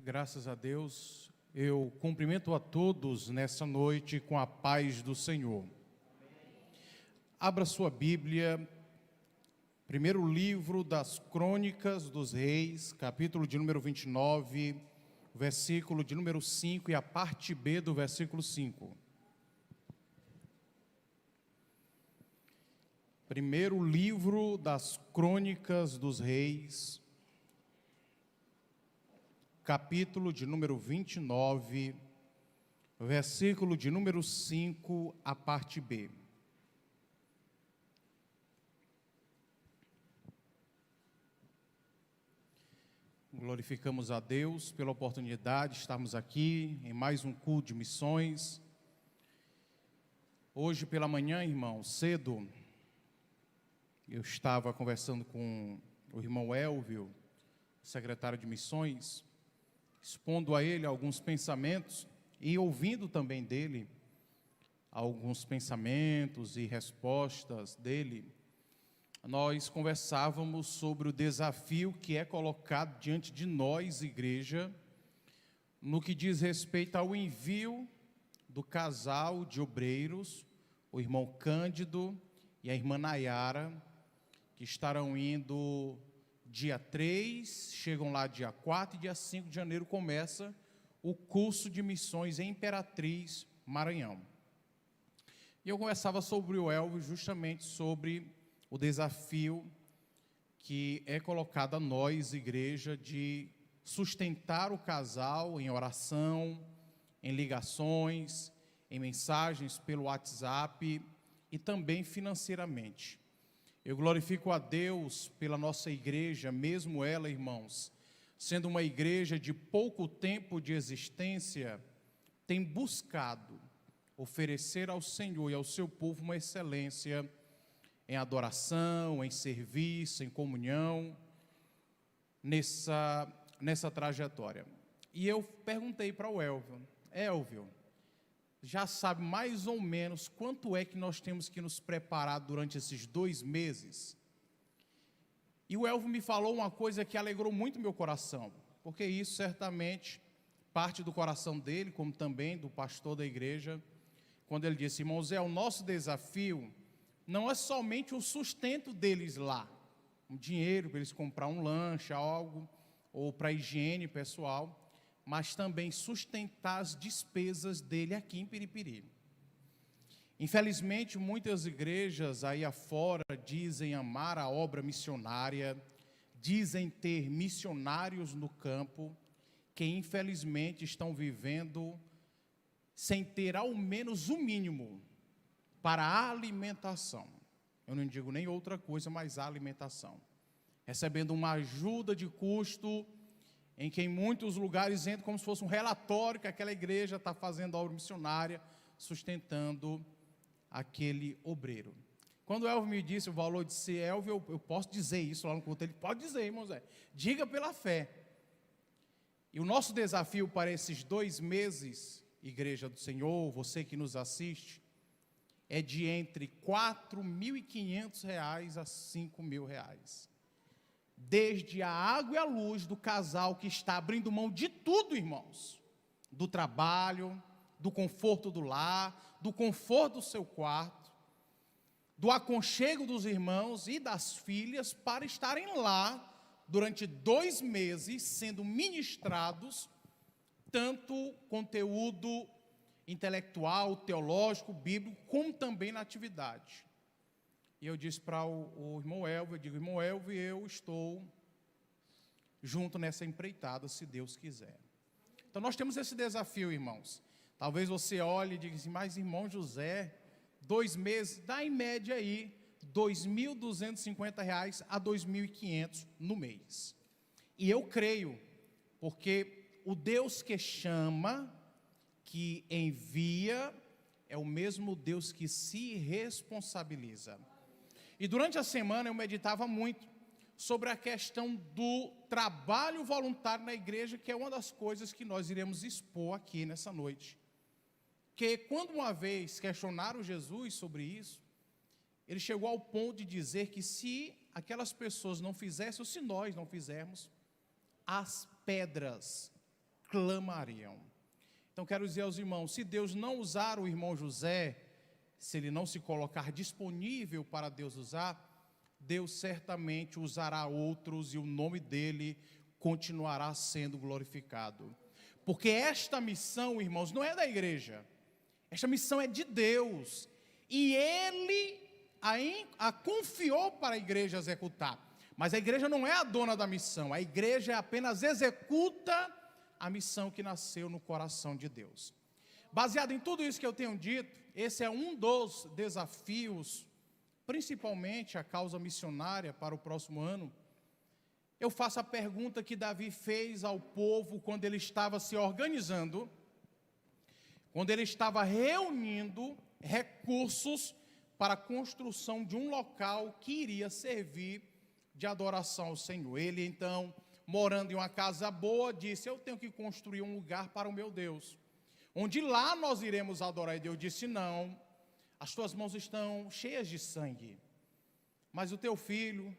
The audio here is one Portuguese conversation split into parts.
Graças a Deus, eu cumprimento a todos nessa noite com a paz do Senhor. Abra sua Bíblia, primeiro livro das Crônicas dos Reis, capítulo de número 29, versículo de número 5 e a parte B do versículo 5. Primeiro livro das Crônicas dos Reis, capítulo de número 29, versículo de número 5, a parte B. Glorificamos a Deus pela oportunidade de estarmos aqui em mais um culto de missões. Hoje pela manhã, irmão, cedo, eu estava conversando com o irmão Elvio, secretário de missões, expondo a ele alguns pensamentos e ouvindo também dele alguns pensamentos e respostas dele. Nós conversávamos sobre o desafio que é colocado diante de nós, igreja, no que diz respeito ao envio do casal de obreiros, o irmão Cândido e a irmã Nayara, que estarão indo dia 3, chegam lá dia 4 e dia 5 de janeiro começa o curso de missões em Imperatriz, Maranhão. E eu conversava sobre o Elvio, justamente sobre o desafio que é colocado a nós, igreja, de sustentar o casal em oração, em ligações, em mensagens pelo WhatsApp e também financeiramente. Eu glorifico a Deus pela nossa igreja, mesmo ela, irmãos, sendo uma igreja de pouco tempo de existência, tem buscado oferecer ao Senhor e ao seu povo uma excelência em adoração, em serviço, em comunhão, nessa trajetória. E eu perguntei para o Elvio, já sabe mais ou menos quanto é que nós temos que nos preparar durante esses 2 meses? E o Elvio me falou uma coisa que alegrou muito meu coração, porque isso certamente parte do coração dele, como também do pastor da igreja, quando ele disse: irmãos, o nosso desafio não é somente o sustento deles lá, um dinheiro para eles comprar um lanche, algo, ou para a higiene pessoal, mas também sustentar as despesas dele aqui em Piripiri. Infelizmente, muitas igrejas aí afora dizem amar a obra missionária, dizem ter missionários no campo, que infelizmente estão vivendo sem ter ao menos o mínimo para a alimentação. Eu não digo nem outra coisa, mas a alimentação. Recebendo uma ajuda de custo, em que em muitos lugares entra como se fosse um relatório que aquela igreja está fazendo a obra missionária, sustentando aquele obreiro. Quando o Elvio me disse o valor de ser Elvio, eu posso dizer isso lá no culto. Ele pode dizer, irmão Zé, diga pela fé. E o nosso desafio para esses 2 meses, igreja do Senhor, você que nos assiste, é de entre R$ 4.500 a R$ 5.000. Desde a água e a luz do casal que está abrindo mão de tudo, irmãos. Do trabalho, do conforto do lar, do conforto do seu quarto, do aconchego dos irmãos e das filhas para estarem lá durante 2 meses sendo ministrados tanto conteúdo intelectual, teológico, bíblico, como também na atividade. E eu disse para o irmão Elvio, irmão Elvio, eu estou junto nessa empreitada, se Deus quiser. Então nós temos esse desafio, irmãos. Talvez você olhe e diga assim, mas irmão José, 2 meses, dá em média aí R$ 2.250 a R$ 2.500 no mês. E eu creio, porque o Deus que chama, que envia, é o mesmo Deus que se responsabiliza. E durante a semana eu meditava muito sobre a questão do trabalho voluntário na igreja, que é uma das coisas que nós iremos expor aqui nessa noite. Que quando uma vez questionaram Jesus sobre isso, ele chegou ao ponto de dizer que se aquelas pessoas não fizessem, ou se nós não fizermos, as pedras clamariam. Então quero dizer aos irmãos, se Deus não usar o irmão José, se ele não se colocar disponível para Deus usar, Deus certamente usará outros e o nome dele continuará sendo glorificado. Porque esta missão, irmãos, não é da igreja, esta missão é de Deus, e ele a confiou para a igreja executar. Mas a igreja não é a dona da missão, a igreja apenas executa a missão que nasceu no coração de Deus. Baseado em tudo isso que eu tenho dito, esse é um dos desafios, principalmente a causa missionária para o próximo ano. Eu faço a pergunta que Davi fez ao povo quando ele estava se organizando, quando ele estava reunindo recursos para a construção de um local que iria servir de adoração ao Senhor. Ele então, morando em uma casa boa, disse: eu tenho que construir um lugar para o meu Deus, onde lá nós iremos adorar. E Deus disse: não, as tuas mãos estão cheias de sangue, mas o teu filho,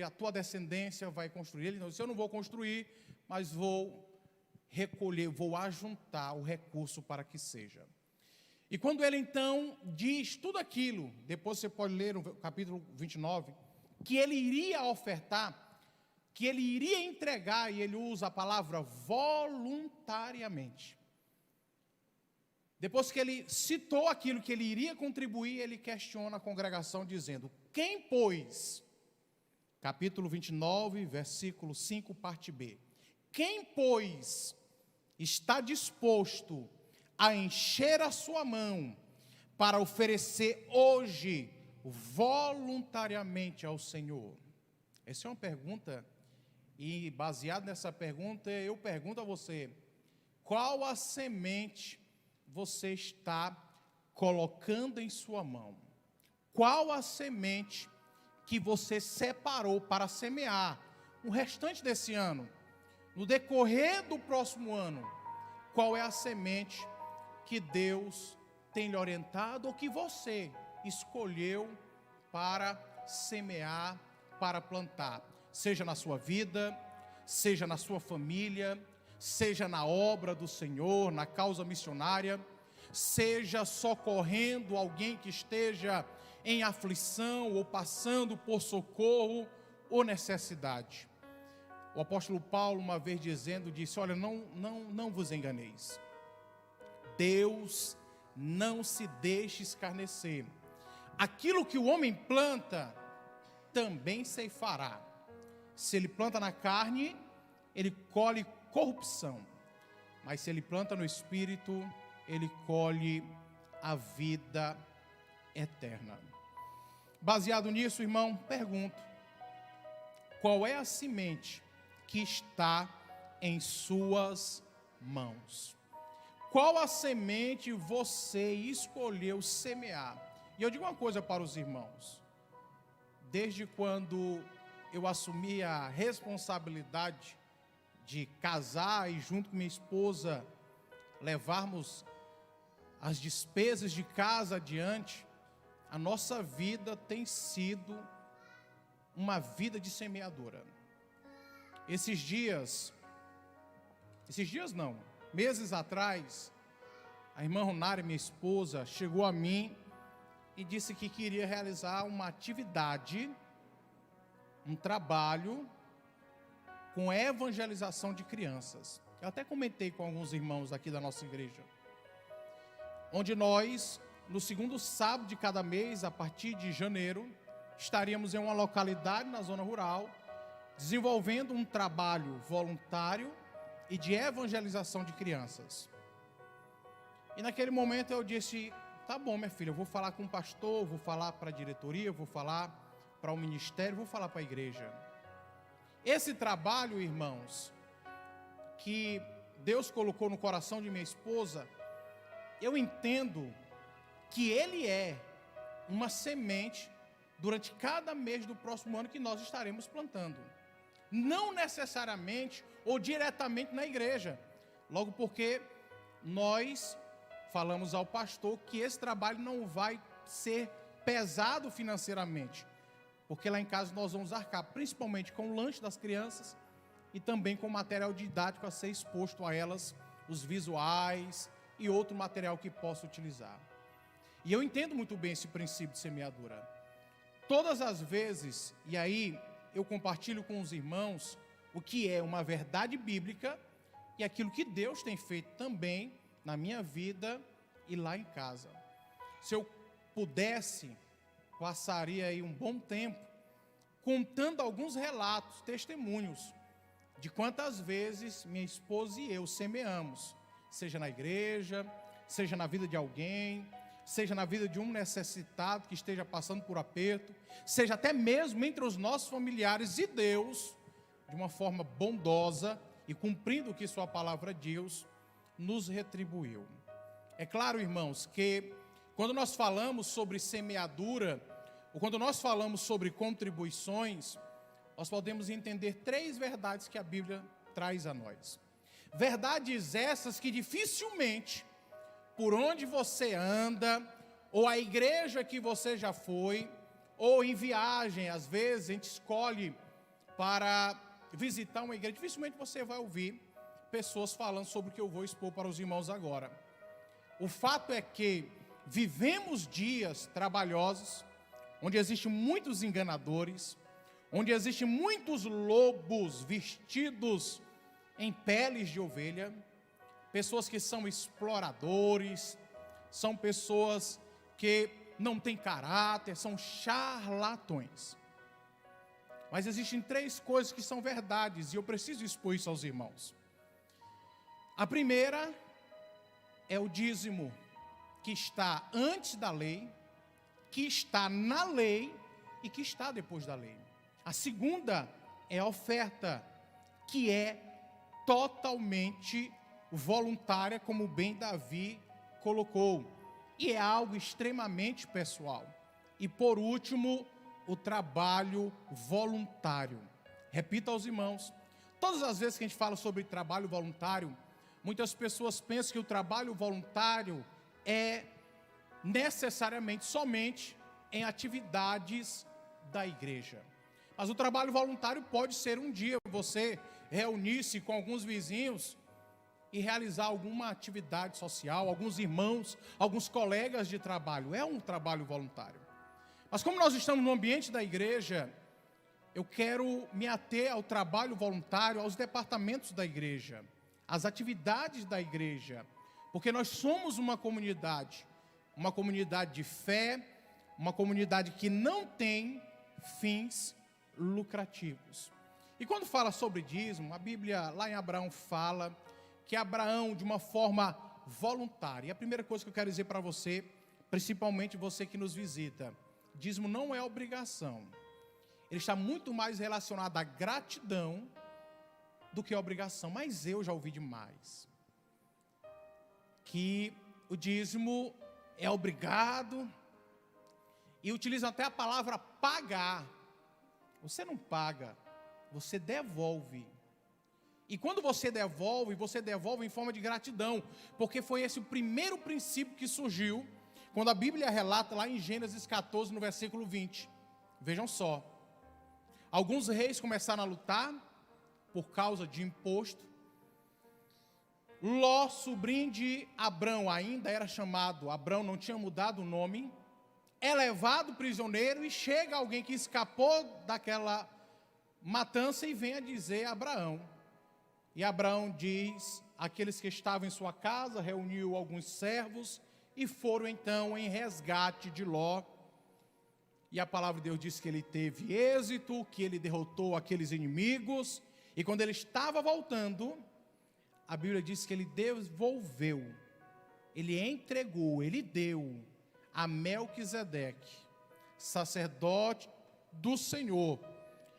a tua descendência vai construir. Ele disse: eu não vou construir, mas vou recolher, vou ajuntar o recurso para que seja. E quando ele então diz tudo aquilo, depois você pode ler no capítulo 29, que ele iria ofertar, que ele iria entregar, e ele usa a palavra voluntariamente. Depois que ele citou aquilo que ele iria contribuir, ele questiona a congregação dizendo: quem, pois, capítulo 29, versículo 5, parte B, quem, pois, está disposto a encher a sua mão para oferecer hoje voluntariamente ao Senhor? Essa é uma pergunta, e baseado nessa pergunta, eu pergunto a você: qual a semente você está colocando em sua mão? Qual a semente que você separou para semear o restante desse ano? No decorrer do próximo ano, qual é a semente que Deus tem lhe orientado, ou que você escolheu para semear, para plantar? Seja na sua vida, seja na sua família, seja na obra do Senhor, na causa missionária, seja socorrendo alguém que esteja em aflição, ou passando por socorro ou necessidade. O apóstolo Paulo, uma vez disse: olha, não vos enganeis. Deus não se deixe escarnecer. Aquilo que o homem planta, também ceifará. Se ele planta na carne, ele colhe corrupção. Mas se ele planta no Espírito, ele colhe a vida eterna. Baseado nisso, irmão, pergunto: qual é a semente que está em suas mãos? Qual a semente você escolheu semear? E eu digo uma coisa para os irmãos: desde quando eu assumi a responsabilidade de casar e junto com minha esposa levarmos as despesas de casa adiante, a nossa vida tem sido uma vida de semeadora. Meses atrás, a irmã Ronara, minha esposa, chegou a mim e disse que queria realizar uma atividade, um trabalho com evangelização de crianças. Eu até comentei com alguns irmãos aqui da nossa igreja, onde nós, no segundo sábado de cada mês, a partir de janeiro, estaríamos em uma localidade na zona rural, desenvolvendo um trabalho voluntário e de evangelização de crianças. E naquele momento eu disse: tá bom, minha filha, eu vou falar com o pastor, vou falar para a diretoria, vou falar para o ministério, vou falar para a igreja. Esse trabalho, irmãos, que Deus colocou no coração de minha esposa, eu entendo que ele é uma semente durante cada mês do próximo ano que nós estaremos plantando. Não necessariamente ou diretamente na igreja, logo porque nós falamos ao pastor que esse trabalho não vai ser pesado financeiramente, porque lá em casa nós vamos arcar principalmente com o lanche das crianças, e também com material didático a ser exposto a elas, os visuais e outro material que possa utilizar. E eu entendo muito bem esse princípio de semeadura. Todas as vezes, e aí eu compartilho com os irmãos o que é uma verdade bíblica e aquilo que Deus tem feito também na minha vida e lá em casa. Se eu pudesse, passaria aí um bom tempo contando alguns relatos, testemunhos, de quantas vezes minha esposa e eu semeamos, seja na igreja, seja na vida de alguém, seja na vida de um necessitado que esteja passando por aperto, seja até mesmo entre os nossos familiares, e Deus, de uma forma bondosa e cumprindo o que sua palavra diz, nos retribuiu. É claro, irmãos, que quando nós falamos sobre semeadura, ou quando nós falamos sobre contribuições, nós podemos entender 3 verdades que a Bíblia traz a nós. Verdades essas que dificilmente, por onde você anda, ou a igreja que você já foi, ou em viagem, às vezes a gente escolhe para visitar uma igreja, dificilmente você vai ouvir pessoas falando sobre o que eu vou expor para os irmãos agora. O fato é que vivemos dias trabalhosos, onde existem muitos enganadores, onde existem muitos lobos vestidos em peles de ovelha, pessoas que são exploradores, são pessoas que não têm caráter, são charlatões. Mas existem 3 coisas que são verdades, e eu preciso expor isso aos irmãos. A primeira é o dízimo, que está antes da lei, que está na lei e que está depois da lei. A segunda é a oferta, que é totalmente voluntária, como bem Davi colocou, e é algo extremamente pessoal. E por último, o trabalho voluntário. Repita aos irmãos, todas as vezes que a gente fala sobre trabalho voluntário, muitas pessoas pensam que o trabalho voluntário é necessariamente somente em atividades da igreja. Mas o trabalho voluntário pode ser um dia você reunir-se com alguns vizinhos e realizar alguma atividade social, alguns irmãos, alguns colegas de trabalho. É um trabalho voluntário. Mas como nós estamos no ambiente da igreja, eu quero me ater ao trabalho voluntário, aos departamentos da igreja, às atividades da igreja, porque nós somos uma comunidade de fé, uma comunidade que não tem fins lucrativos. E quando fala sobre dízimo, a Bíblia lá em Abraão fala que Abraão, de uma forma voluntária, e a primeira coisa que eu quero dizer para você, principalmente você que nos visita, dízimo não é obrigação, ele está muito mais relacionado à gratidão do que a obrigação, mas eu já ouvi demais que o dízimo é obrigado, e utilizam até a palavra pagar. Você não paga, você devolve. E quando você devolve em forma de gratidão, porque foi esse o primeiro princípio que surgiu, quando a Bíblia relata lá em Gênesis 14, no versículo 20. Vejam só, alguns reis começaram a lutar por causa de imposto. Ló, sobrinho de Abrão, ainda era chamado Abrão, não tinha mudado o nome, é levado prisioneiro, e chega alguém que escapou daquela matança e vem a dizer a Abraão. E Abraão diz, aqueles que estavam em sua casa, reuniu alguns servos e foram então em resgate de Ló. E a palavra de Deus diz que ele teve êxito, que ele derrotou aqueles inimigos, e quando ele estava voltando, a Bíblia diz que ele devolveu, ele entregou, ele deu a Melquisedeque, sacerdote do Senhor,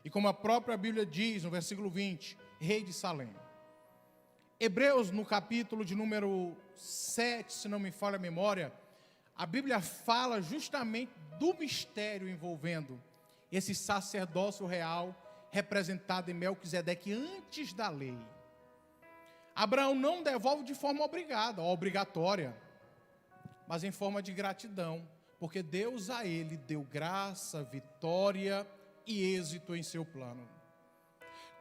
e como a própria Bíblia diz no versículo 20, rei de Salém. Hebreus, no capítulo de número 7, se não me falha a memória, a Bíblia fala justamente do mistério envolvendo esse sacerdócio real, representado em Melquisedeque antes da lei. Abraão não devolve de forma obrigatória, mas em forma de gratidão, porque Deus a ele deu graça, vitória e êxito em seu plano.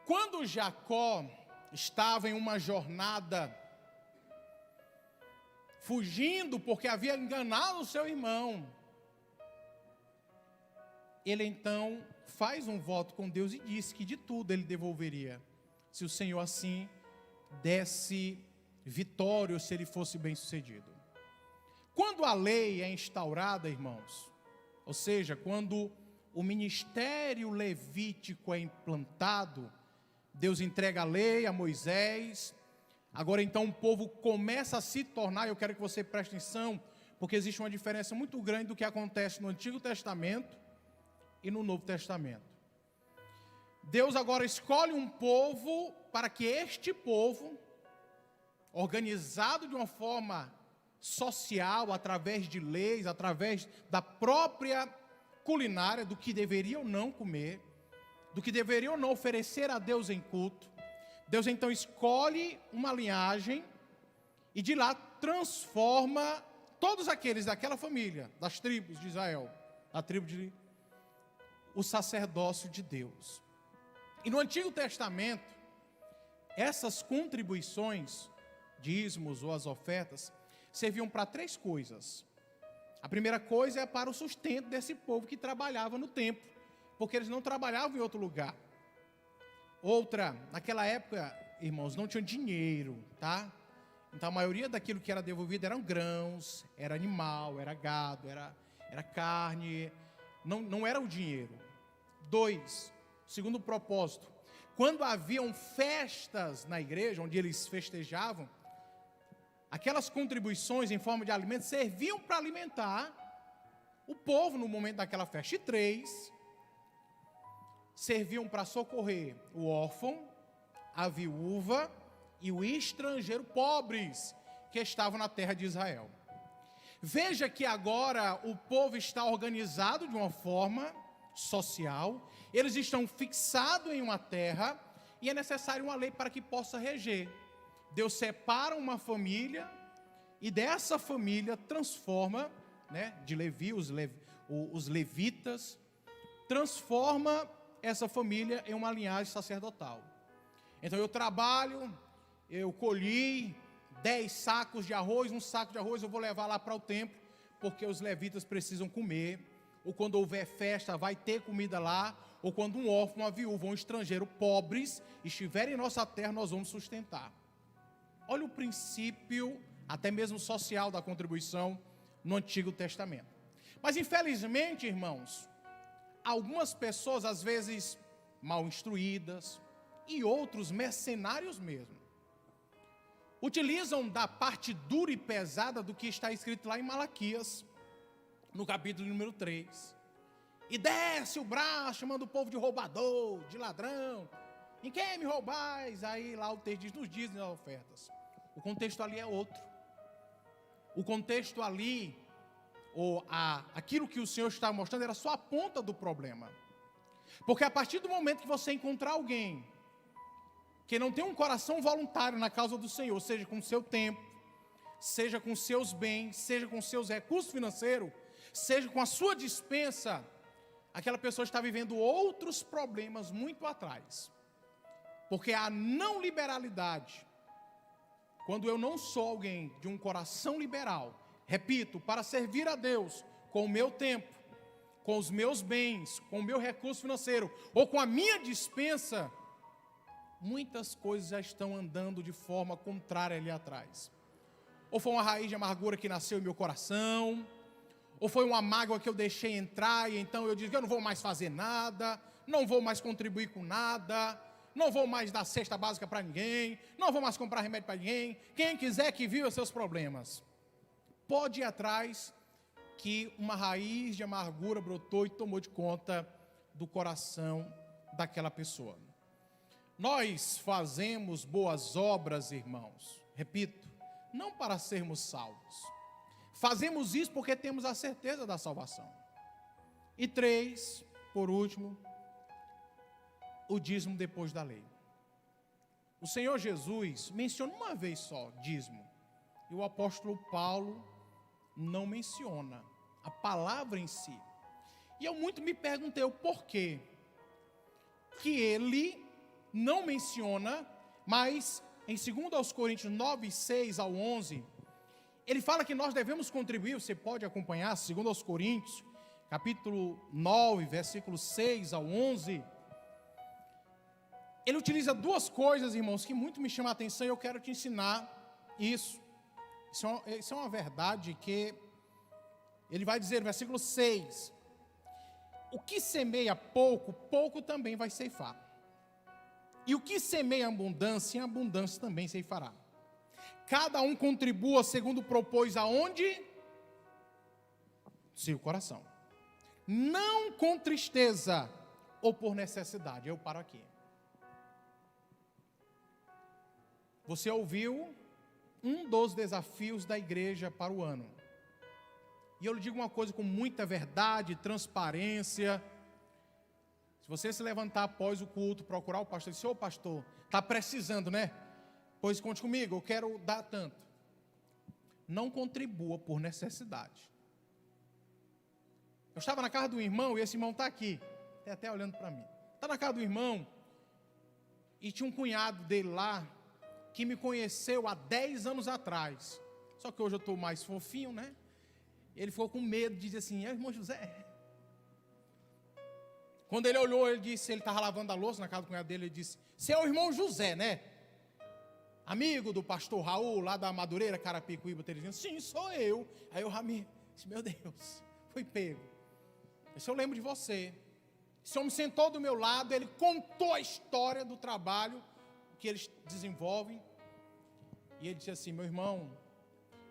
Quando Jacó estava em uma jornada, fugindo porque havia enganado o seu irmão, ele então faz um voto com Deus e disse que de tudo ele devolveria, se o Senhor assim desse vitória, ou se ele fosse bem sucedido. Quando a lei é instaurada, irmãos, ou seja, quando o ministério levítico é implantado, Deus entrega a lei a Moisés. Agora então o povo começa a se tornar, eu quero que você preste atenção, porque existe uma diferença muito grande do que acontece no Antigo Testamento e no Novo Testamento. Deus agora escolhe um povo para que este povo, organizado de uma forma social, através de leis, através da própria culinária, do que deveriam não comer, do que deveriam não oferecer a Deus em culto, Deus então escolhe uma linhagem e de lá transforma todos aqueles daquela família, das tribos de Israel, a tribo de o sacerdócio de Deus. E no Antigo Testamento, essas contribuições, dízimos ou as ofertas, serviam para três coisas. A primeira coisa é para o sustento desse povo que trabalhava no templo, porque eles não trabalhavam em outro lugar. Outra, naquela época, irmãos, não tinha dinheiro, tá? Então a maioria daquilo que era devolvido eram grãos, era animal, era gado, era carne, não era o dinheiro. 2, segundo propósito, quando haviam festas na igreja, onde eles festejavam, aquelas contribuições em forma de alimento serviam para alimentar o povo no momento daquela festa. E 3, serviam para socorrer o órfão, a viúva e o estrangeiro pobres que estavam na terra de Israel. Veja que agora o povo está organizado de uma forma social, eles estão fixados em uma terra e é necessário uma lei para que possa reger. Deus separa uma família e dessa família transforma, de Levi, os levitas, transforma essa família em uma linhagem sacerdotal. Então eu trabalho, eu colhi 10 sacos de arroz, um saco de arroz eu vou levar lá para o templo, porque os levitas precisam comer, ou quando houver festa vai ter comida lá, ou quando um órfão, uma viúva, um estrangeiro pobres estiverem em nossa terra, nós vamos sustentar. Olha o princípio, até mesmo social, da contribuição no Antigo Testamento. Mas infelizmente, irmãos, algumas pessoas, às vezes mal instruídas, e outros mercenários mesmo, utilizam da parte dura e pesada do que está escrito lá em Malaquias, no capítulo número 3, e desce o braço, chamando o povo de roubador, de ladrão. Em quem me roubais? Aí lá o texto diz, nos dízimos e ofertas. O contexto ali é outro. O contexto ali, aquilo que o Senhor está mostrando, era só a ponta do problema. Porque a partir do momento que você encontrar alguém que não tem um coração voluntário na causa do Senhor, seja com o seu tempo, seja com seus bens, seja com seus recursos financeiros, seja com a sua dispensa, aquela pessoa está vivendo outros problemas muito atrás. Porque a não liberalidade, quando eu não sou alguém de um coração liberal, repito, para servir a Deus com o meu tempo, com os meus bens, com o meu recurso financeiro, ou com a minha dispensa, muitas coisas já estão andando de forma contrária ali atrás. Ou foi uma raiz de amargura que nasceu em meu coração, ou foi uma mágoa que eu deixei entrar, e então eu digo, eu não vou mais fazer nada, não vou mais contribuir com nada, não vou mais dar cesta básica para ninguém, não vou mais comprar remédio para ninguém, quem quiser que viva seus problemas. Pode ir atrás que uma raiz de amargura brotou e tomou de conta do coração daquela pessoa. Nós fazemos boas obras, irmãos, repito, não para sermos salvos. Fazemos isso porque temos a certeza da salvação. E 3, por último, o dízimo depois da lei. O Senhor Jesus menciona uma vez só dízimo, e o apóstolo Paulo não menciona a palavra em si. E eu muito me perguntei o porquê que ele não menciona, mas em 2 Coríntios 9, 6 ao 11, ele fala que nós devemos contribuir. Você pode acompanhar 2 Coríntios, capítulo 9, versículos 6 ao 11. Ele utiliza duas coisas, irmãos, que muito me chamam a atenção, e eu quero te ensinar isso. Isso é uma verdade que ele vai dizer no versículo 6: o que semeia pouco, pouco também vai ceifar. E o que semeia abundância, em abundância também ceifará. Cada um contribua segundo propôs aonde? Seu coração. Não com tristeza ou por necessidade. Eu paro aqui. Você ouviu um dos desafios da igreja para o ano. E eu lhe digo uma coisa com muita verdade, transparência. Se você se levantar após o culto, procurar o pastor e dizer: ô pastor, está precisando, né? Pois conte comigo, eu quero dar tanto. Não contribua por necessidade. Eu estava na casa do irmão, e esse irmão está aqui, até olhando para mim. Está na casa do irmão, e tinha um cunhado dele lá, que me conheceu há 10 anos atrás. Só que hoje eu estou mais fofinho, né? Ele ficou com medo de dizer assim: é o irmão José. Quando ele olhou, ele disse, ele estava lavando a louça na casa do cunhado dele, ele disse: você é o irmão José, né? Amigo do pastor Raul, lá da Madureira, Carapicuíba, Teresina. Sim, sou eu. Aí eu ramei, disse: meu Deus, fui pego. Esse eu lembro de você. Esse homem sentou do meu lado, ele contou a história do trabalho que eles desenvolvem. E ele disse assim: meu irmão,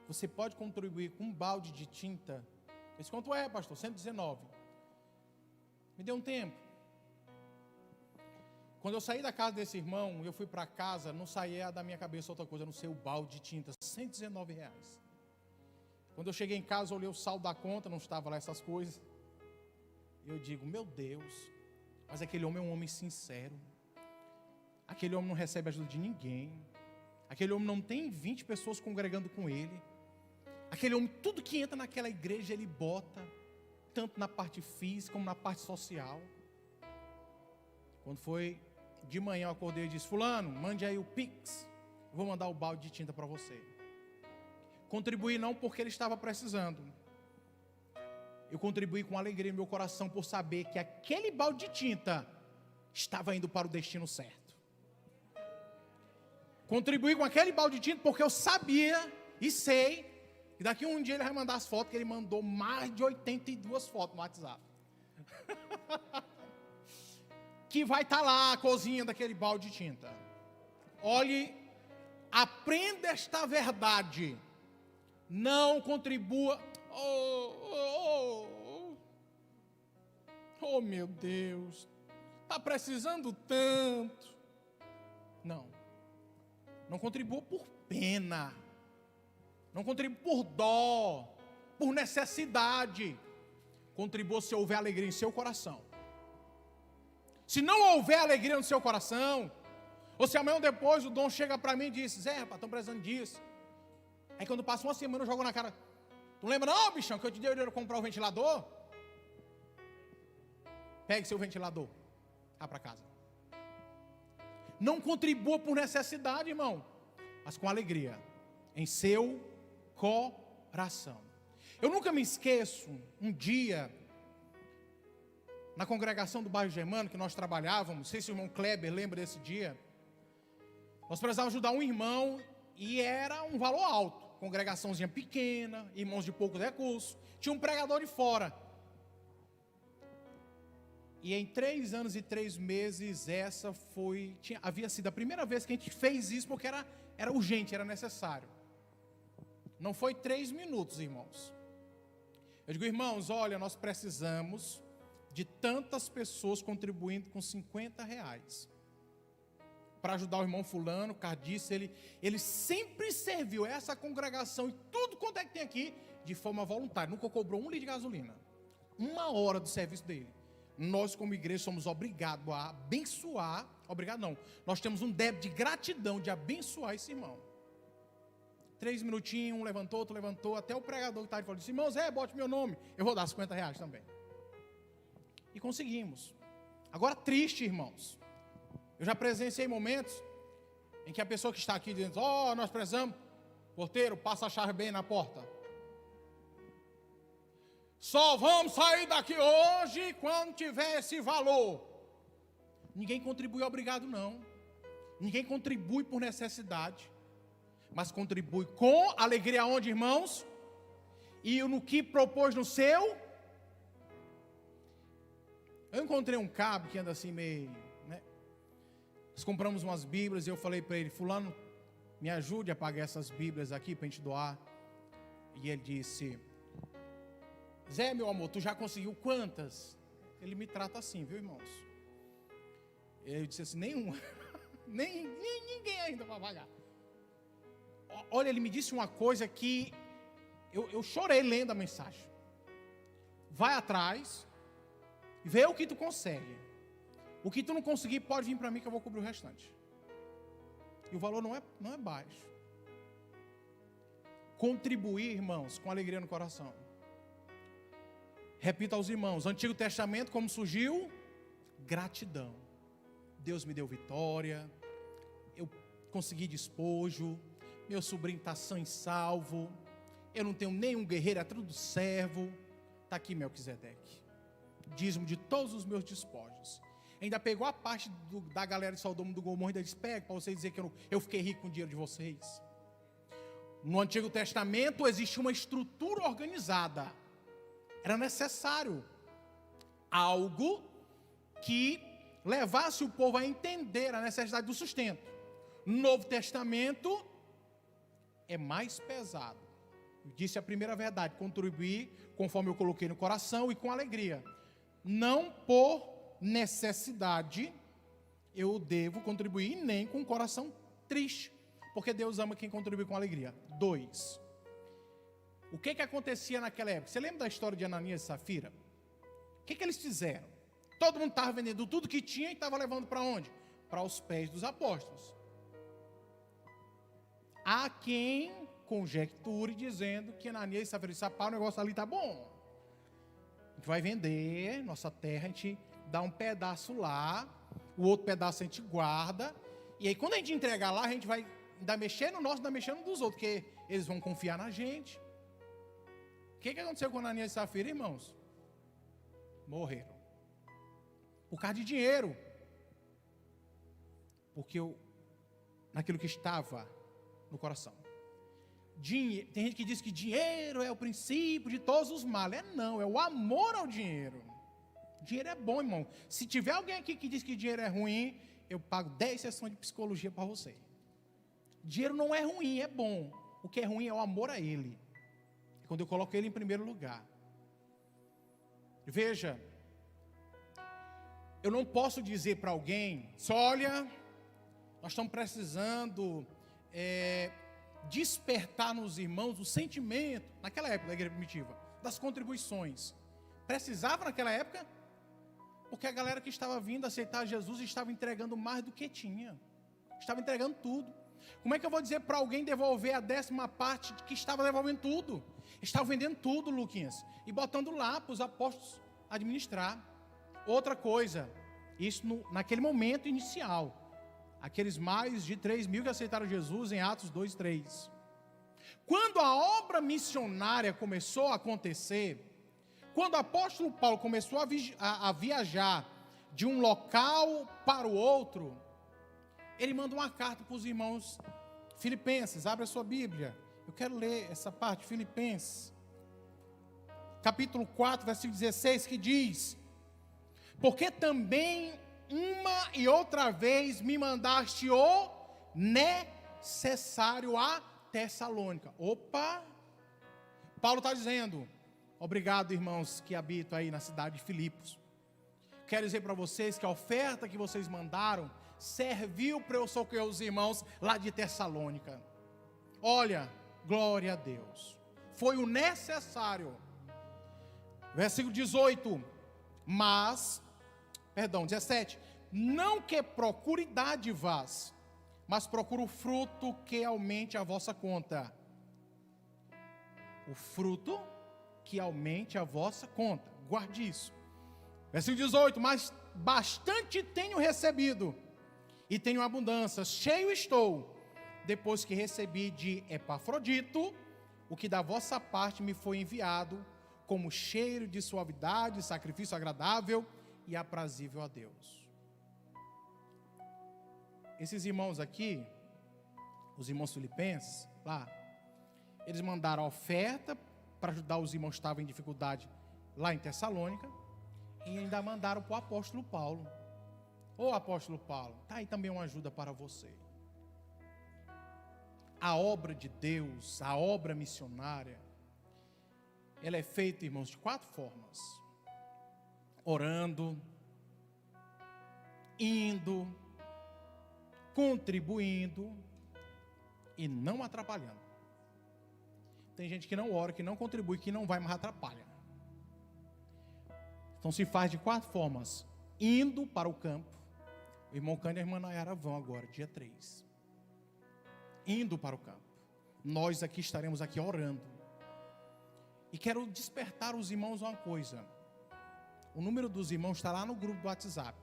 você pode contribuir com um balde de tinta? Eu disse: quanto é, pastor? 119. Me deu um tempo. Quando eu saí da casa desse irmão, eu fui para casa, não saía da minha cabeça outra coisa, a não ser o balde de tinta, R$119. Quando eu cheguei em casa, eu olhei o saldo da conta, não estava lá essas coisas. Eu digo: meu Deus, mas aquele homem é um homem sincero. Aquele homem não recebe ajuda de ninguém. Aquele homem não tem 20 pessoas congregando com ele. Aquele homem, tudo que entra naquela igreja, ele bota, tanto na parte física como na parte social. Quando foi de manhã, eu acordei e disse: fulano, mande aí o Pix, eu vou mandar o balde de tinta para você. Contribuí não porque ele estava precisando. Eu contribuí com alegria no meu coração por saber que aquele balde de tinta estava indo para o destino certo. Contribuí com aquele balde de tinta porque eu sabia e sei que daqui um dia ele vai mandar as fotos, que ele mandou mais de 82 fotos no WhatsApp. Que vai estar lá a cozinha daquele balde de tinta. Olhe, aprenda esta verdade. Não contribua. Oh meu Deus, está precisando tanto. Não contribua por pena. Não contribua por dó, por necessidade. Contribua se houver alegria em seu coração. Se não houver alegria no seu coração, ou se amanhã ou depois o dom chega para mim e diz: Zé, rapaz, estão precisando disso. Aí quando passa uma semana eu jogo na cara: tu lembra não, bichão, que eu te dei o dinheiro para comprar o ventilador? Pegue seu ventilador, vá para casa. Não contribua por necessidade, irmão, mas com alegria em seu coração. Eu nunca me esqueço, um dia, na congregação do bairro Germano, que nós trabalhávamos, não sei se o irmão Kleber lembra desse dia, nós precisávamos ajudar um irmão, e era um valor alto, congregaçãozinha pequena, irmãos de poucos recursos, tinha um pregador de fora, e em 3 anos e 3 meses, havia sido a primeira vez que a gente fez isso, porque era urgente, era necessário. Não foi 3 minutos, irmãos. Eu digo: irmãos, olha, nós precisamos de tantas pessoas contribuindo com R$50 para ajudar o irmão fulano, Cardice. Ele sempre serviu essa congregação e tudo quanto é que tem aqui de forma voluntária, nunca cobrou 1 litro de gasolina, 1 hora do serviço dele. Nós como igreja somos obrigados a abençoar, nós temos um débito de gratidão de abençoar esse irmão. 3 minutinhos, um levantou, outro levantou, até o pregador que estava falando: disse: irmão Zé, bote meu nome, eu vou dar R$50 também. E conseguimos. Agora, triste, irmãos, Eu já presenciei momentos em que a pessoa que está aqui dizendo, nós precisamos, porteiro, passa a chave bem na porta. Só vamos sair daqui hoje quando tiver esse valor. Ninguém contribui obrigado, não. Ninguém contribui por necessidade. Mas contribui com alegria onde, irmãos? E no que propôs no seu? Eu encontrei um cabo que anda assim meio, né? Nós compramos umas bíblias e eu falei para ele, fulano, me ajude a pagar essas bíblias aqui para a gente doar. E ele disse, Zé, meu amor, tu já conseguiu quantas? Ele me trata assim, viu, irmãos? Eu disse assim, nenhuma. Ninguém ainda vai pagar. Olha, ele me disse uma coisa que eu chorei lendo a mensagem. Vai atrás, vê o que tu consegue. O que tu não conseguir pode vir para mim que eu vou cobrir o restante. E o valor não é baixo. Contribuir, irmãos, com alegria no coração. Repito aos irmãos, Antigo Testamento, como surgiu? Gratidão. Deus me deu vitória, eu consegui despojo, meu sobrinho está são e salvo, eu não tenho nenhum guerreiro, é tudo servo. Está aqui Melquisedeque, dízimo de todos os meus despojos. Ainda pegou a parte da galera de Sodoma do Gomorra e ainda disse, pega para vocês dizer que eu fiquei rico com o dinheiro de vocês. No Antigo Testamento existia uma estrutura organizada. Era necessário algo que levasse o povo a entender a necessidade do sustento. No Novo Testamento é mais pesado. Eu disse a primeira verdade, contribuir conforme eu coloquei no coração e com alegria. Não por necessidade eu devo contribuir, nem com o coração triste, porque Deus ama quem contribui com alegria. 2. O que acontecia naquela época? Você lembra da história de Ananias e Safira? O que eles fizeram? Todo mundo estava vendendo tudo que tinha e estava levando para onde? Para os pés dos apóstolos. Há quem conjecture dizendo que Ananias e Safira disseram, o negócio ali está bom. A gente vai vender nossa terra, a gente dá um pedaço lá, o outro pedaço a gente guarda, e aí quando a gente entregar lá, a gente vai ainda mexer no nosso, ainda mexer no dos outros, porque eles vão confiar na gente. O que aconteceu com Ananias e Safira, irmãos? Morreram. Por causa de dinheiro. Porque naquilo que estava no coração. Tem gente que diz que dinheiro é o princípio de todos os males. Não, é o amor ao dinheiro. Dinheiro é bom, irmão. Se tiver alguém aqui que diz que dinheiro é ruim, eu pago 10 sessões de psicologia para você. Dinheiro não é ruim, é bom. O que é ruim é o amor a ele. Quando eu coloco ele em primeiro lugar. Veja, eu não posso dizer para alguém, olha, nós estamos precisando despertar nos irmãos o sentimento, naquela época da igreja primitiva, das contribuições. Precisava naquela época, porque a galera que estava vindo aceitar Jesus estava entregando mais do que tinha. Estava entregando tudo. Como é que eu vou dizer para alguém devolver a 10ª parte que estava devolvendo tudo? Estava vendendo tudo, Luquinhas, e botando lá para os apóstolos administrar. Outra coisa, isso naquele momento inicial, aqueles mais de 3.000 que aceitaram Jesus em Atos 2:3. Quando a obra missionária começou a acontecer, quando o apóstolo Paulo começou a viajar de um local para o outro, ele manda uma carta para os irmãos filipenses. Abre a sua Bíblia, eu quero ler essa parte, Filipenses, capítulo 4, versículo 16, que diz: porque também uma e outra vez me mandaste o necessário a Tessalônica. Opa! Paulo está dizendo, obrigado, irmãos que habitam aí na cidade de Filipos. Quero dizer para vocês que a oferta que vocês mandaram serviu para eu socorrer os irmãos lá de Tessalônica. Olha, glória a Deus. Foi o necessário. Versículo 18. 17. Não que procure dádivas, mas procure o fruto que aumente a vossa conta. O fruto que aumente a vossa conta. Guarde isso. Versículo 18. Mas bastante tenho recebido, e tenho abundância, cheio estou, depois que recebi de Epafrodito o que da vossa parte me foi enviado, como cheiro de suavidade, sacrifício agradável e aprazível a Deus. Esses irmãos aqui, os irmãos filipenses, lá, eles mandaram a oferta para ajudar os irmãos que estavam em dificuldade lá em Tessalônica, e ainda mandaram para o apóstolo Paulo. Ô apóstolo Paulo, está aí também uma ajuda para você. A obra de Deus, a obra missionária, ela é feita, irmãos, de 4 formas: orando, indo, contribuindo e não atrapalhando. Tem gente que não ora, que não contribui, que não vai, mas atrapalha. Então se faz de 4 formas: indo para o campo. O irmão Cândido e a irmã Nayara vão agora, dia 3. Indo para o campo. Nós aqui estaremos aqui orando. E quero despertar os irmãos uma coisa. O número dos irmãos está lá no grupo do WhatsApp.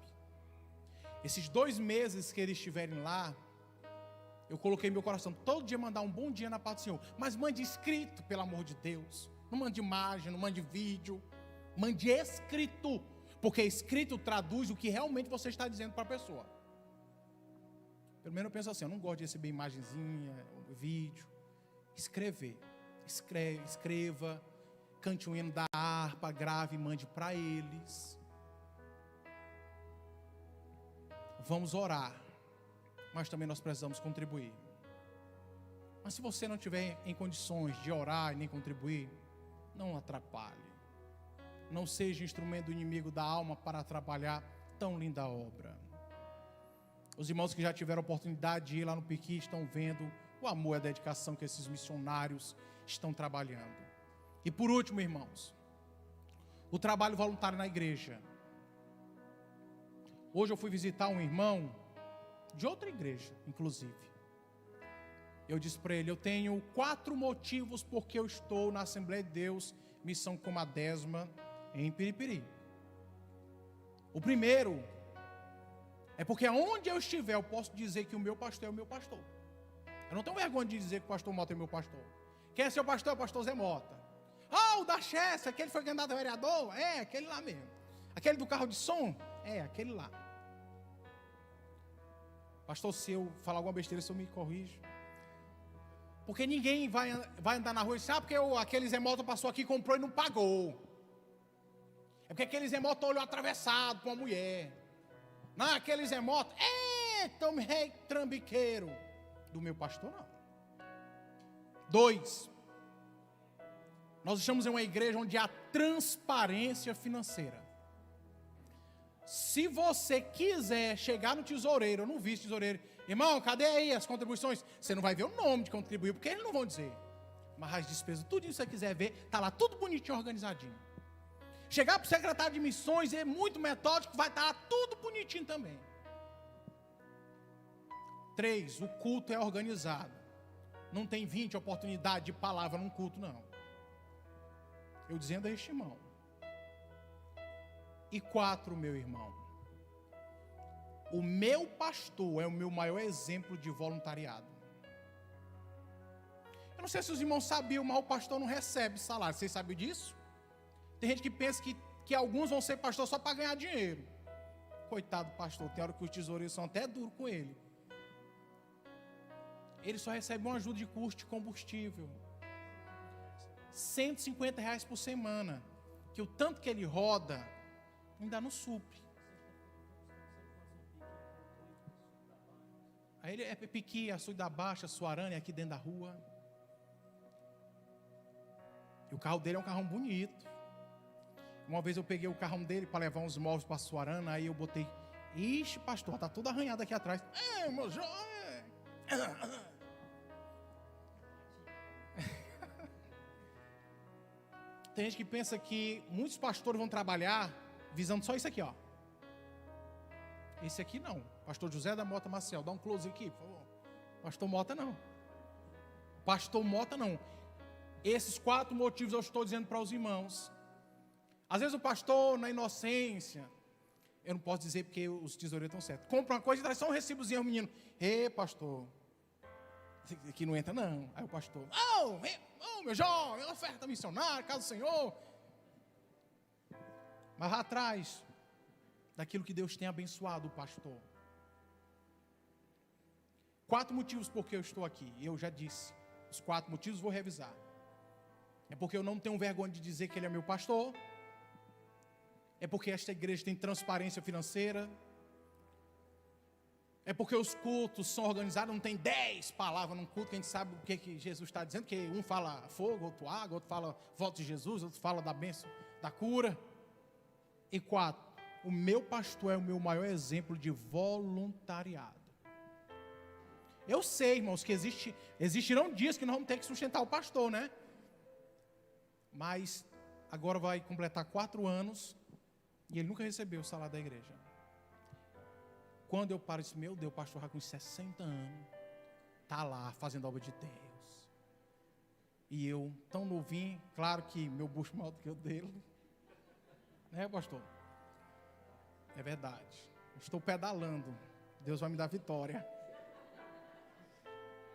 Esses 2 meses que eles estiverem lá, eu coloquei meu coração todo dia mandar um bom dia na paz do Senhor. Mas mande escrito, pelo amor de Deus. Não mande imagem, não mande vídeo. Mande escrito. Porque escrito traduz o que realmente você está dizendo para a pessoa. Pelo menos eu penso assim, eu não gosto de receber imagenzinha, vídeo. Escreva. Cante um hino da harpa, grave e mande para eles. Vamos orar. Mas também nós precisamos contribuir. Mas se você não estiver em condições de orar e nem contribuir, não atrapalhe. Não seja instrumento do inimigo da alma para atrapalhar tão linda obra. Os irmãos que já tiveram oportunidade de ir lá no Piqui estão vendo o amor e a dedicação que esses missionários estão trabalhando. E por último, irmãos, o trabalho voluntário na igreja. Hoje eu fui visitar um irmão de outra igreja, inclusive. Eu disse para ele, eu tenho 4 motivos porque eu estou na Assembleia de Deus, Missão Comadésima, em Piripiri. O primeiro é porque onde eu estiver, eu posso dizer que o meu pastor é o meu pastor. Eu não tenho vergonha de dizer que o pastor Mota é meu pastor. Quem é seu pastor? É o pastor Zé Mota. O da Chessa, aquele foi candidato a vereador? É, aquele lá mesmo. Aquele do carro de som? É, aquele lá. Pastor, se eu falar alguma besteira, se eu me corrijo. Porque ninguém vai andar na rua e dizer, porque aquele Zé Mota passou aqui, comprou e não pagou. É porque aquele Zé Mota olhou atravessado para uma mulher. Não, aquele Zé Mota, tome rei trambiqueiro. Do meu pastor, não. 2. Nós estamos em uma igreja onde há transparência financeira. Se você quiser chegar no tesoureiro, eu não vi esse tesoureiro, irmão, cadê aí as contribuições? Você não vai ver o nome de contribuir, porque eles não vão dizer. Mas as despesas, tudo isso que você quiser ver, está lá tudo bonitinho, organizadinho. Chegar para o secretário de missões é muito metódico, vai estar lá tudo bonitinho também. 3, o culto é organizado. Não tem 20 oportunidades de palavra num culto, não. Eu dizendo a este irmão. E 4, meu irmão, o meu pastor é o meu maior exemplo de voluntariado. Eu não sei se os irmãos sabiam, mas o pastor não recebe salário. Vocês sabiam disso? Tem gente que pensa que alguns vão ser pastor só para ganhar dinheiro. Coitado do pastor, tem hora que os tesoureiros são até duros com ele. Ele só recebe uma ajuda de custo de combustível. R$150 por semana. Que o tanto que ele roda, ainda não supre. Aí ele é Piqui, Açude da Baixa, Suarane, aqui dentro da rua. E o carro dele é um carrão bonito. Uma vez eu peguei o carrão dele para levar uns móveis para Suarana, aí eu botei, ixi, pastor, está todo arranhado aqui atrás. Meu joia. Tem gente que pensa que muitos pastores vão trabalhar visando só isso aqui, ó. Esse aqui não. Pastor José da Mota Maciel, dá um close aqui, por favor. Pastor Mota não. Pastor Mota não. Esses 4 motivos eu estou dizendo para os irmãos. Às vezes o pastor, na inocência, Eu não posso dizer porque os tesoureiros estão certos. Compra uma coisa e traz só um recibozinho ao menino. Ei, pastor, aqui não entra não. Aí o pastor, meu jovem, oferta missionária, casa do Senhor. Mas lá atrás daquilo que Deus tem abençoado o pastor. 4 motivos por que eu estou aqui. E eu já disse. Os 4 motivos vou revisar. É porque eu não tenho vergonha de dizer que ele é meu pastor. É porque esta igreja tem transparência financeira. É porque os cultos são organizados, não tem 10 palavras num culto, que a gente sabe o que Jesus está dizendo, que um fala fogo, outro água, outro fala volta de Jesus, outro fala da bênção, da cura. E 4, o meu pastor é o meu maior exemplo de voluntariado. Eu sei, irmãos, que existirão dias que nós vamos ter que sustentar o pastor, né? Mas agora vai completar 4 anos e ele nunca recebeu o salário da igreja. Quando eu paro e disse, meu Deus, o pastor já com 60 anos, está lá fazendo a obra de Deus. E eu, tão novinho, claro que meu bucho maior do que o dele. Né, pastor? É verdade. Estou pedalando. Deus vai me dar vitória.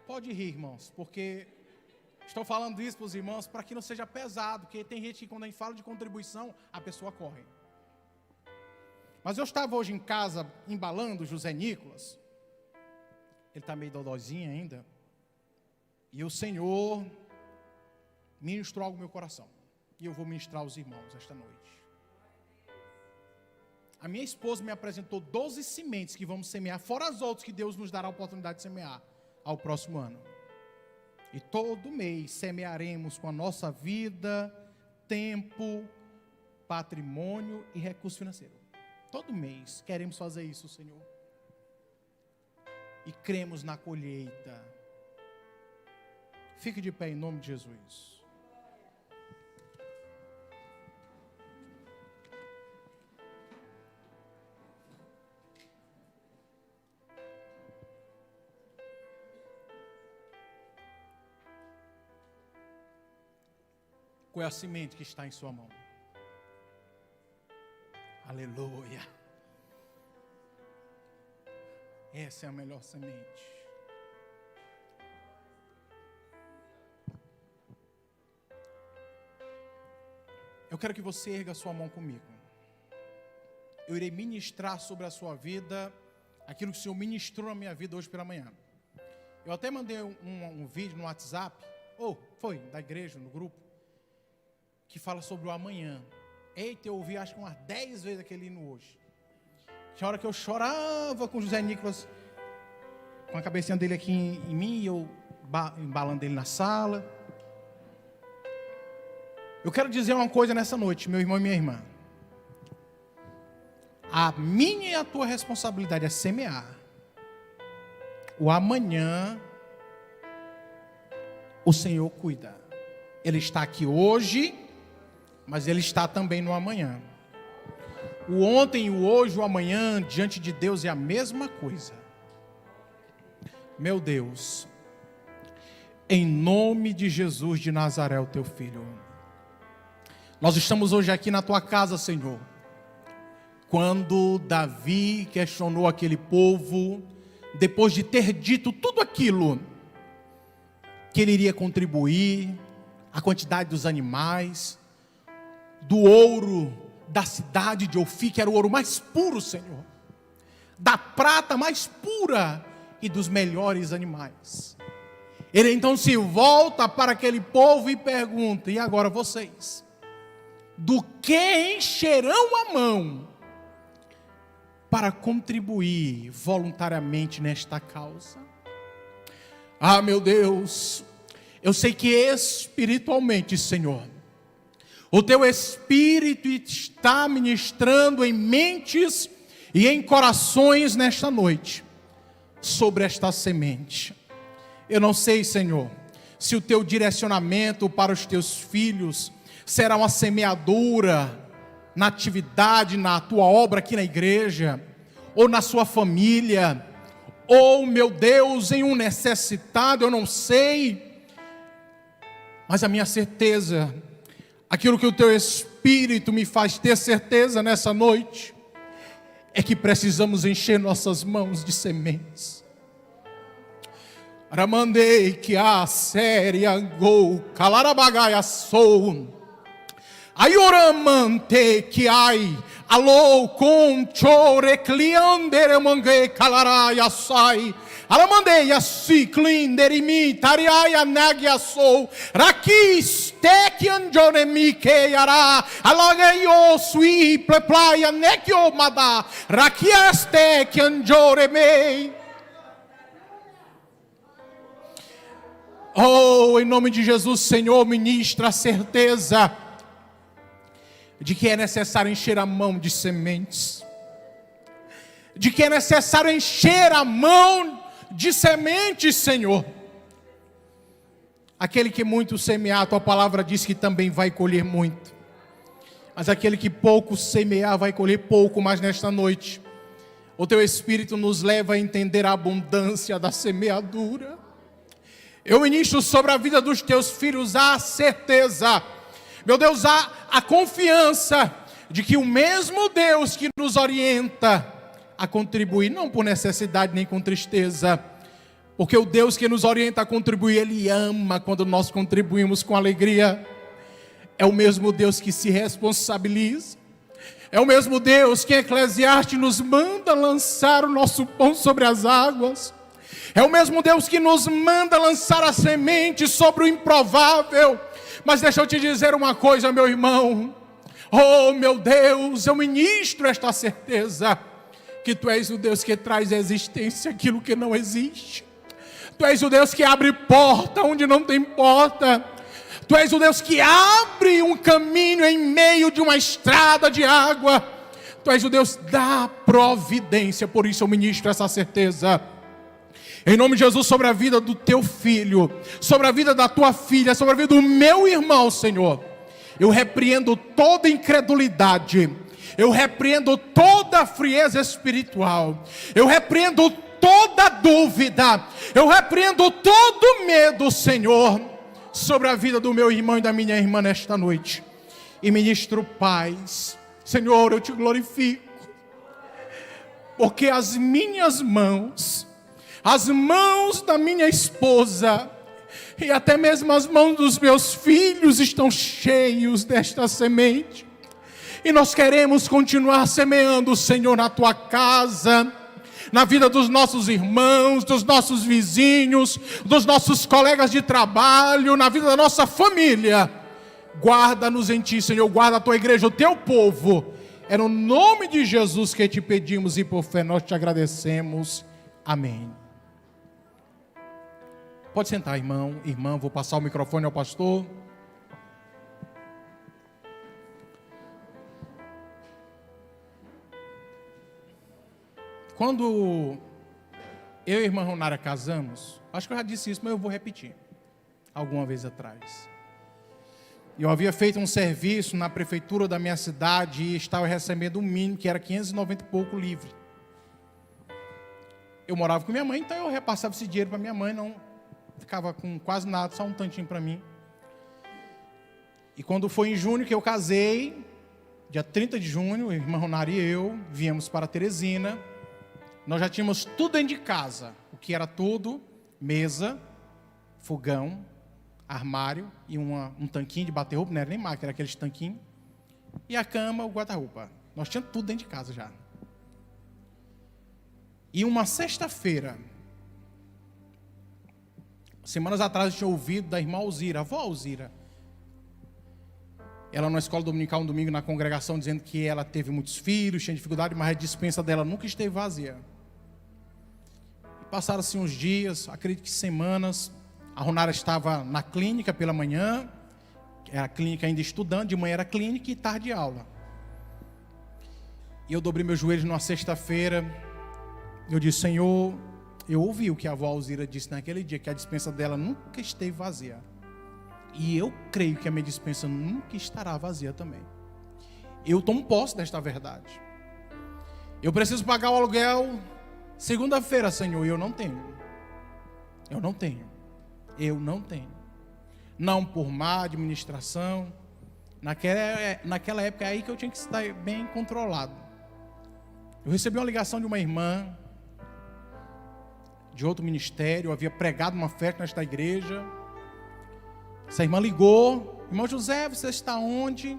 Pode rir, irmãos, porque estou falando isso para os irmãos para que não seja pesado, porque tem gente que quando a gente fala de contribuição, a pessoa corre. Mas eu estava hoje em casa embalando José Nicolas. Ele está meio dodózinho ainda. E o Senhor ministrou algo no meu coração. E eu vou ministrar aos irmãos esta noite. A minha esposa me apresentou 12 sementes que vamos semear, fora as outras que Deus nos dará a oportunidade de semear ao próximo ano. E todo mês semearemos com a nossa vida, tempo, patrimônio e recurso financeiro. Todo mês queremos fazer isso, Senhor. E cremos na colheita. Fique de pé em nome de Jesus. Qual é a semente que está em sua mão? Aleluia. Essa é a melhor semente. Eu quero que você erga a sua mão comigo. Eu irei ministrar sobre a sua vida aquilo que o Senhor ministrou na minha vida hoje pela manhã. Eu até mandei um vídeo no WhatsApp, foi da igreja, no grupo, que fala sobre o amanhã. Eita, eu ouvi acho que umas 10 vezes aquele hino hoje. Tinha hora que eu chorava com o José Nicolas, com a cabecinha dele aqui em mim, e eu embalando ele na sala. Eu quero dizer uma coisa nessa noite, meu irmão e minha irmã. A minha e a tua responsabilidade é semear. O amanhã, o Senhor cuida. Ele está aqui hoje, mas Ele está também no amanhã. O ontem, o hoje, o amanhã, diante de Deus é a mesma coisa. Meu Deus, em nome de Jesus de Nazaré, o teu filho, nós estamos hoje aqui na tua casa, Senhor. Quando Davi questionou aquele povo, depois de ter dito tudo aquilo, que ele iria contribuir, a quantidade dos animais, do ouro da cidade de Ofir, que era o ouro mais puro, Senhor, da prata mais pura e dos melhores animais. Ele então se volta para aquele povo e pergunta, e agora vocês, do que encherão a mão para contribuir voluntariamente nesta causa? Ah, meu Deus, eu sei que espiritualmente, Senhor, o teu Espírito está ministrando em mentes e em corações nesta noite, sobre esta semente. Eu não sei, Senhor, se o teu direcionamento para os teus filhos será uma semeadura na atividade, na tua obra aqui na igreja, ou na sua família, ou, meu Deus, em um necessitado, eu não sei, mas a minha certeza, aquilo que o teu Espírito me faz ter certeza nessa noite, é que precisamos encher nossas mãos de sementes. Ramandei que a séria gol, calarabagaia sou. Aioramante que ai, alô com chore cliandere mangue calaraia sai. Alamandei assim clinderimi tariaia nagia sou. Rakis tek anjoremi que yara. Alageio sui pleplaia nekio mada. Rakias tek anjoremi. Oh, em nome de Jesus, Senhor, ministra a certeza de que é necessário encher a mão de sementes, de que é necessário encher a mão de sementes, Senhor. Aquele que muito semear, a tua palavra diz que também vai colher muito, mas aquele que pouco semear vai colher pouco. Mas nesta noite o teu Espírito nos leva a entender a abundância da semeadura. Eu ministro sobre a vida dos teus filhos a certeza, meu Deus, a confiança de que o mesmo Deus que nos orienta a contribuir, não por necessidade nem com tristeza, porque o Deus que nos orienta a contribuir, Ele ama quando nós contribuímos com alegria. É o mesmo Deus que se responsabiliza, é o mesmo Deus que em Eclesiastes nos manda lançar o nosso pão sobre as águas. É o mesmo Deus que nos manda lançar a semente sobre o improvável. Mas deixa eu te dizer uma coisa, meu irmão. Oh, meu Deus, eu ministro esta certeza, que Tu és o Deus que traz à existência aquilo que não existe. Tu és o Deus que abre porta onde não tem porta. Tu és o Deus que abre um caminho em meio de uma estrada de água. Tu és o Deus da providência. Por isso eu ministro essa certeza, em nome de Jesus, sobre a vida do teu filho, sobre a vida da tua filha, sobre a vida do meu irmão, Senhor. Eu repreendo toda incredulidade, eu repreendo toda frieza espiritual, eu repreendo toda dúvida, eu repreendo todo medo, Senhor, sobre a vida do meu irmão e da minha irmã nesta noite. E ministro paz. Senhor, eu te glorifico, porque as minhas mãos, as mãos da minha esposa e até mesmo as mãos dos meus filhos estão cheios desta semente. E nós queremos continuar semeando, Senhor, na Tua casa, na vida dos nossos irmãos, dos nossos vizinhos, dos nossos colegas de trabalho, na vida da nossa família. Guarda-nos em Ti, Senhor, guarda a Tua igreja, o Teu povo. É no nome de Jesus que te pedimos e por fé nós te agradecemos. Amém. Pode sentar, irmão, irmã, vou passar o microfone ao pastor. Quando eu e a irmã Ronara casamos, acho que eu já disse isso, mas eu vou repetir, alguma vez atrás. Eu havia feito um serviço na prefeitura da minha cidade e estava recebendo um mínimo, que era 590 e pouco livre. Eu morava com minha mãe, então eu repassava esse dinheiro para minha mãe, não ficava com quase nada, só um tantinho para mim. E quando foi em junho que eu casei, dia 30 de junho, a irmã Ronara e eu viemos para Teresina. Nós já tínhamos tudo dentro de casa, o que era tudo: mesa, fogão, armário e um tanquinho de bater roupa, não era nem máquina, era aqueles tanquinhos, e a cama, o guarda-roupa. Nós tínhamos tudo dentro de casa já. E uma sexta-feira, semanas atrás eu tinha ouvido da irmã Alzira, a avó Alzira, ela na escola dominical, um domingo na congregação, dizendo que ela teve muitos filhos, tinha dificuldade, mas a despensa dela nunca esteve vazia. E passaram-se uns dias, acredito que semanas. A Ronara estava na clínica pela manhã, era a clínica ainda estudando, de manhã era clínica e tarde aula. E eu dobrei meus joelhos numa sexta-feira, eu disse: Senhor, eu ouvi o que a avó Alzira disse naquele dia, que a despensa dela nunca esteve vazia. E eu creio que a minha despensa nunca estará vazia também. Eu tomo posse desta verdade. Eu preciso pagar o aluguel segunda-feira, Senhor, e eu não tenho. Eu não tenho. Eu não tenho. Não por má administração. Naquela época é aí que eu tinha que estar bem controlado. Eu recebi uma ligação de uma irmã de outro ministério, eu havia pregado uma festa nesta igreja. Essa irmã ligou: irmão José, você está onde? Eu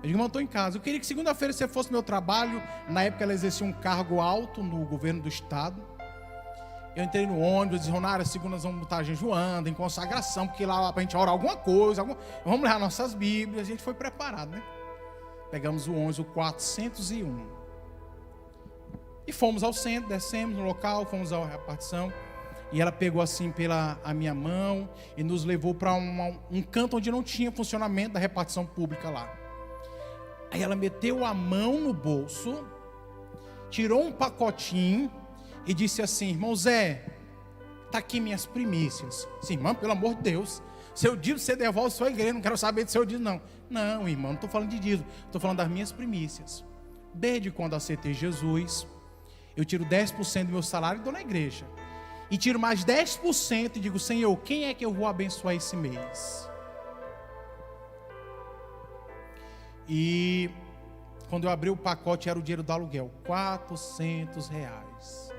digo: irmão, estou em casa. Eu queria que segunda-feira você fosse no meu trabalho. Na época ela exercia um cargo alto no governo do estado. Eu entrei no ônibus, disse: Ronara, segunda nós vamos botar jejuando, em consagração, porque lá para a gente orar alguma coisa, vamos ler nossas Bíblias. A gente foi preparado, né? Pegamos o ônibus, o 401. E fomos ao centro, descemos no local, fomos à repartição. E ela pegou assim pela a minha mão e nos levou para um canto onde não tinha funcionamento da repartição pública lá. Aí ela meteu a mão no bolso, tirou um pacotinho e disse assim: irmão Zé, está aqui minhas primícias. Sim, irmão, pelo amor de Deus, seu dízimo você devolve a sua igreja, não quero saber do seu dízimo não. Não, irmão, não estou falando de dízimo, estou falando das minhas primícias. Desde quando aceitei Jesus, eu tiro 10% do meu salário e dou na igreja. E tiro mais 10% e digo: Senhor, quem é que eu vou abençoar esse mês? E quando eu abri o pacote, era o dinheiro do aluguel, R$400.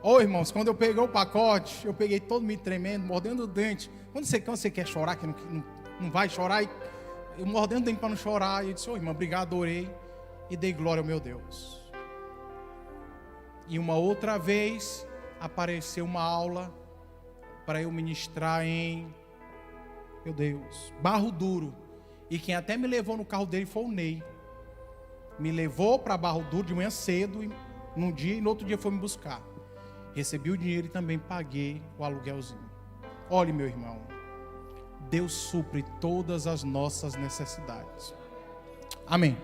Ô irmãos, quando eu peguei o pacote, eu peguei todo me tremendo, mordendo o dente. Quando você quer chorar, que não vai chorar, eu mordendo o dente para não chorar. E eu disse: ô irmão, obrigado, orei e dei glória ao meu Deus. E uma outra vez apareceu uma aula para eu ministrar em, meu Deus, Barro Duro. E quem até me levou no carro dele foi o Ney. Me levou para Barro Duro de manhã cedo, num dia, e no outro dia foi me buscar. Recebi o dinheiro e também paguei o aluguelzinho. Olhe, meu irmão, Deus supre todas as nossas necessidades. Amém.